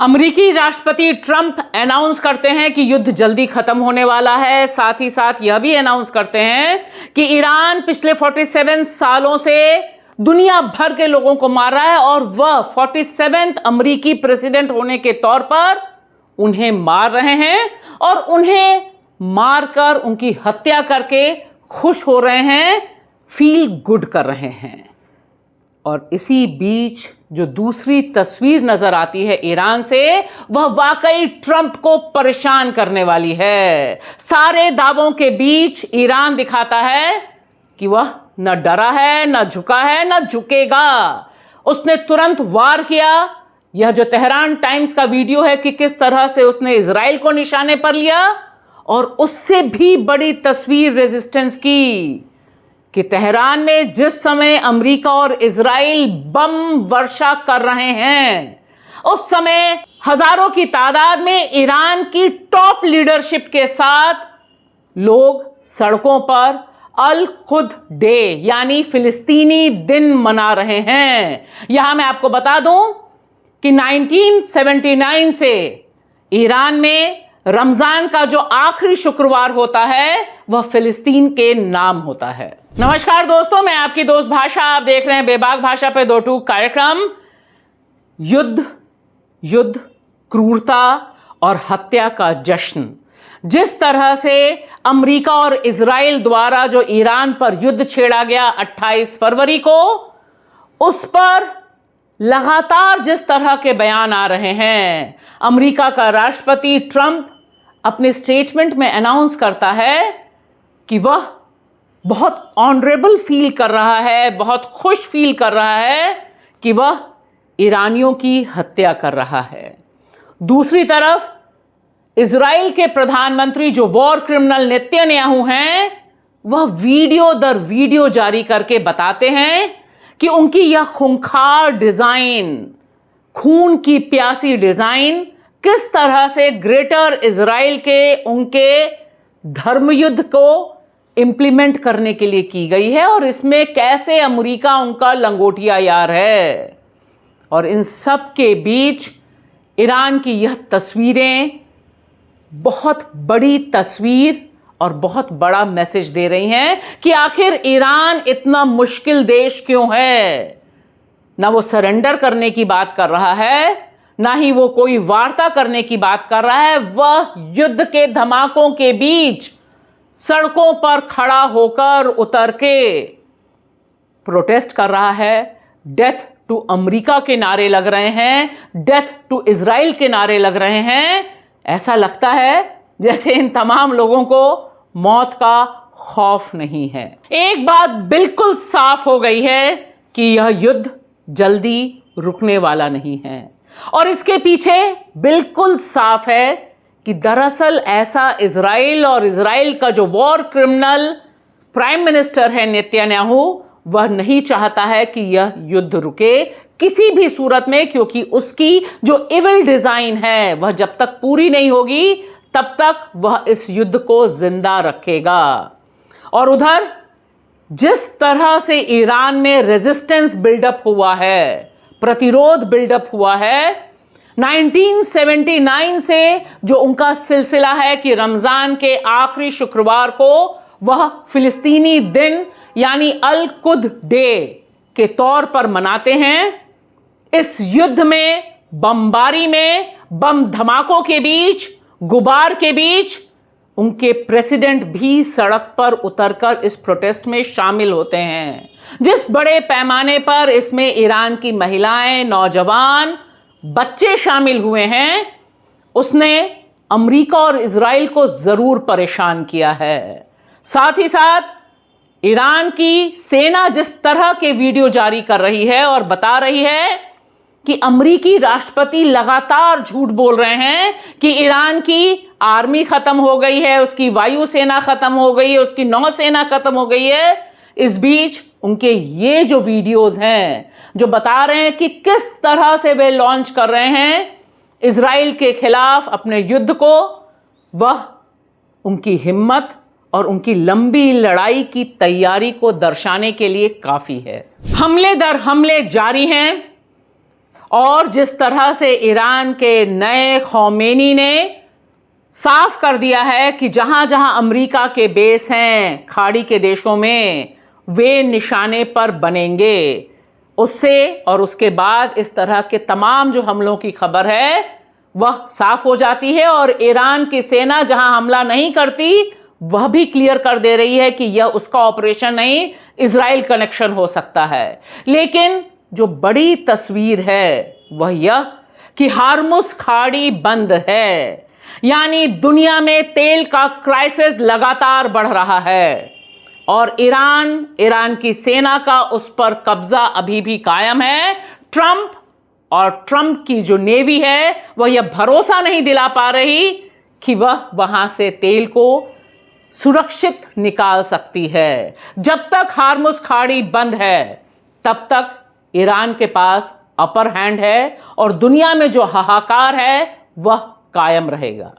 अमेरिकी राष्ट्रपति Trump announce करते हैं कि युद्ध जल्दी खत्म होने वाला है। साथ ही साथ यह भी अनाउंस करते हैं कि ईरान पिछले 47 सालों से दुनिया भर के लोगों को मार रहा है और वह 47वें अमेरिकी प्रेसिडेंट होने के तौर पर उन्हें मार रहे हैं और उन्हें मारकर उनकी हत्या करके खुश हो रहे हैं, फील गुड कर रहे हैं। और इसी बीच जो दूसरी तस्वीर नजर आती है ईरान से, वह वाकई ट्रंप को परेशान करने वाली है। सारे दावों के बीच ईरान दिखाता है कि वह न डरा है, न झुका है, न झुकेगा। उसने तुरंत वार किया। यह जो तेहरान टाइम्स का वीडियो है कि किस तरह से उसने इजराइल को निशाने पर लिया, और उससे भी बड़ी तस्वीर रेजिस्टेंस की कि तेहरान में जिस समय अमेरिका और इजराइल बम वर्षा कर रहे हैं, उस समय हजारों की तादाद में ईरान की टॉप लीडरशिप के साथ लोग सड़कों पर अल खुद डे यानी फिलिस्तीनी दिन मना रहे हैं। यहां मैं आपको बता दूं कि 1979 से ईरान में रमजान का जो आखिरी शुक्रवार होता है वह फिलिस्तीन के नाम होता है। नमस्कार दोस्तों, मैं आपकी दोस्त भाषा, आप देख रहे हैं बेबाक भाषा पे दो टूक कार्यक्रम। युद्ध, क्रूरता और हत्या का जश्न। जिस तरह से अमेरिका और इजराइल द्वारा जो ईरान पर युद्ध छेड़ा गया 28 फरवरी को, उस पर लगातार जिस तरह के बयान आ रहे हैं, अमेरिका का राष्ट्रपति ट्रंप अपने स्टेटमेंट में अनाउंस करता है कि वह बहुत ऑनरेबल फील कर रहा है, बहुत खुश फील कर रहा है कि वह ईरानियों की हत्या कर रहा है। दूसरी तरफ इजराइल के प्रधानमंत्री जो वॉर क्रिमिनल नेतन्याहू हैं, वह वीडियो दर वीडियो जारी करके बताते हैं कि उनकी यह खूंखार डिजाइन, खून की प्यासी डिजाइन किस तरह से ग्रेटर इजराइल के उनके धर्मयुद्ध को इंप्लीमेंट करने के लिए की गई है और इसमें कैसे अमेरिका उनका लंगोटिया यार है। और इन सब के बीच ईरान की यह तस्वीरें बहुत बड़ी तस्वीर और बहुत बड़ा मैसेज दे रही हैं कि आखिर ईरान इतना मुश्किल देश क्यों है। ना वो सरेंडर करने की बात कर रहा है, ना ही वो कोई वार्ता करने की बात कर रहा है। वह युद्ध के धमाकों के बीच सड़कों पर खड़ा होकर उतर के प्रोटेस्ट कर रहा है। डेथ टू अमेरिका के नारे लग रहे हैं, डेथ टू इजराइल के नारे लग रहे हैं। ऐसा लगता है जैसे इन तमाम लोगों को मौत का खौफ नहीं है। एक बात बिल्कुल साफ हो गई है कि यह युद्ध जल्दी रुकने वाला नहीं है, और इसके पीछे बिल्कुल साफ है कि दरअसल ऐसा इजराइल और इजराइल का जो वॉर क्रिमिनल प्राइम मिनिस्टर है नेतन्याहू, वह नहीं चाहता है कि यह युद्ध रुके किसी भी सूरत में, क्योंकि उसकी जो इविल डिजाइन है वह जब तक पूरी नहीं होगी तब तक वह इस युद्ध को जिंदा रखेगा। और उधर जिस तरह से ईरान में रेजिस्टेंस बिल्डअप हुआ है, प्रतिरोध बिल्डअप हुआ है, 1979 से जो उनका सिलसिला है कि रमजान के आखिरी शुक्रवार को वह फिलिस्तीनी दिन यानी अल कुद डे के तौर पर मनाते हैं। इस युद्ध में, बमबारी में, बम धमाकों के बीच, गुबार के बीच उनके प्रेसिडेंट भी सड़क पर उतरकर इस प्रोटेस्ट में शामिल होते हैं। जिस बड़े पैमाने पर इसमें ईरान की महिलाएं, नौजवान, बच्चे शामिल हुए हैं, उसने अमेरिका और इजराइल को जरूर परेशान किया है। साथ ही साथ ईरान की सेना जिस तरह के वीडियो जारी कर रही है और बता रही है कि अमेरिकी राष्ट्रपति लगातार झूठ बोल रहे हैं कि ईरान की आर्मी खत्म हो गई है, उसकी वायुसेना खत्म हो गई है, उसकी नौसेना खत्म हो गई है। इस बीच उनके ये जो वीडियोस हैं जो बता रहे हैं कि किस तरह से वे लॉन्च कर रहे हैं इजराइल के खिलाफ अपने युद्ध को, वह उनकी हिम्मत और उनकी लंबी लड़ाई की तैयारी को दर्शाने के लिए काफी है। हमले दर हमले जारी हैं और जिस तरह से ईरान के नए खौमेनी ने साफ कर दिया है कि जहां जहां अमेरिका के बेस हैं खाड़ी के देशों में, वे निशाने पर बनेंगे, उससे और उसके बाद इस तरह के तमाम जो हमलों की खबर है वह साफ हो जाती है। और ईरान की सेना जहां हमला नहीं करती वह भी क्लियर कर दे रही है कि यह उसका ऑपरेशन नहीं, इजराइल कनेक्शन हो सकता है। लेकिन जो बड़ी तस्वीर है वह यह कि हार्मुज खाड़ी बंद है, यानी दुनिया में तेल का क्राइसिस लगातार बढ़ रहा है और ईरान की सेना का उस पर कब्जा अभी भी कायम है। ट्रंप की जो नेवी है वह यह भरोसा नहीं दिला पा रही कि वह वहां से तेल को सुरक्षित निकाल सकती है। जब तक हार्मुज खाड़ी बंद है तब तक ईरान के पास अपर हैंड है और दुनिया में जो हाहाकार है वह कायम रहेगा।